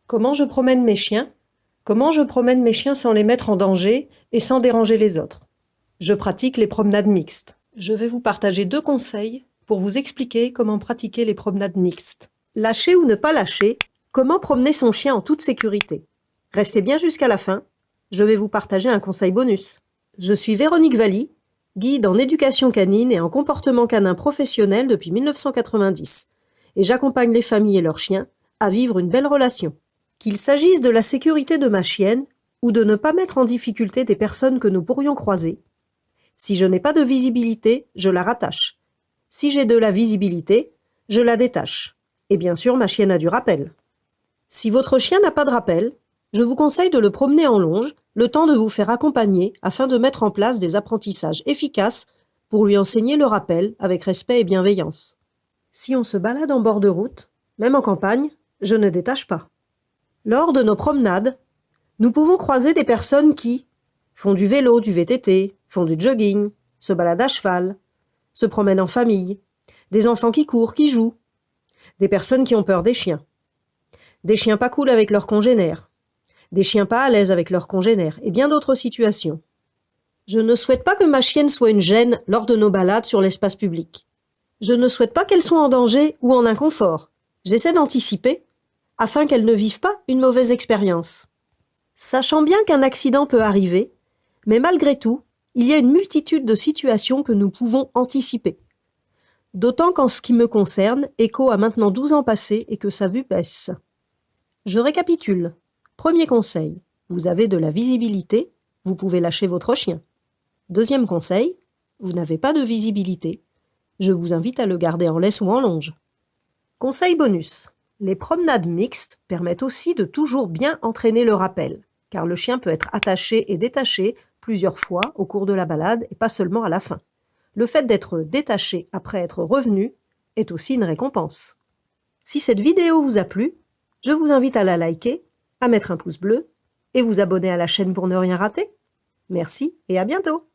Comment je promène mes chiens? Comment je promène mes chiens sans les mettre en danger et sans déranger les autres? Je pratique les promenades mixtes. Je vais vous partager 2 conseils pour vous expliquer comment pratiquer les promenades mixtes. Lâcher ou ne pas lâcher, comment promener son chien en toute sécurité? Restez bien jusqu'à la fin, je vais vous partager un conseil bonus. Je suis Véronique Valli, guide en éducation canine et en comportement canin professionnel depuis 1990, et j'accompagne les familles et leurs chiens à vivre une belle relation. Qu'il s'agisse de la sécurité de ma chienne ou de ne pas mettre en difficulté des personnes que nous pourrions croiser, si je n'ai pas de visibilité, je la rattache. Si j'ai de la visibilité, je la détache. Et bien sûr, ma chienne a du rappel. Si votre chien n'a pas de rappel, je vous conseille de le promener en longe, le temps de vous faire accompagner afin de mettre en place des apprentissages efficaces pour lui enseigner le rappel avec respect et bienveillance. Si on se balade en bord de route, même en campagne, je ne détache pas. Lors de nos promenades, nous pouvons croiser des personnes qui font du vélo, du VTT, font du jogging, se baladent à cheval, se promènent en famille, des enfants qui courent, qui jouent, des personnes qui ont peur des chiens pas cool avec leurs congénères, des chiens pas à l'aise avec leurs congénères et bien d'autres situations. Je ne souhaite pas que ma chienne soit une gêne lors de nos balades sur l'espace public. Je ne souhaite pas qu'elle soit en danger ou en inconfort. J'essaie d'anticiper afin qu'elle ne vive pas une mauvaise expérience. Sachant bien qu'un accident peut arriver, mais malgré tout, il y a une multitude de situations que nous pouvons anticiper. D'autant qu'en ce qui me concerne, Echo a maintenant 12 ans passés et que sa vue baisse. Je récapitule. Premier conseil, vous avez de la visibilité, vous pouvez lâcher votre chien. Deuxième conseil, vous n'avez pas de visibilité, je vous invite à le garder en laisse ou en longe. Conseil bonus, les promenades mixtes permettent aussi de toujours bien entraîner le rappel, car le chien peut être attaché et détaché plusieurs fois au cours de la balade et pas seulement à la fin. Le fait d'être détaché après être revenu est aussi une récompense. Si cette vidéo vous a plu, je vous invite à la liker, à mettre un pouce bleu et vous abonner à la chaîne pour ne rien rater. Merci et à bientôt!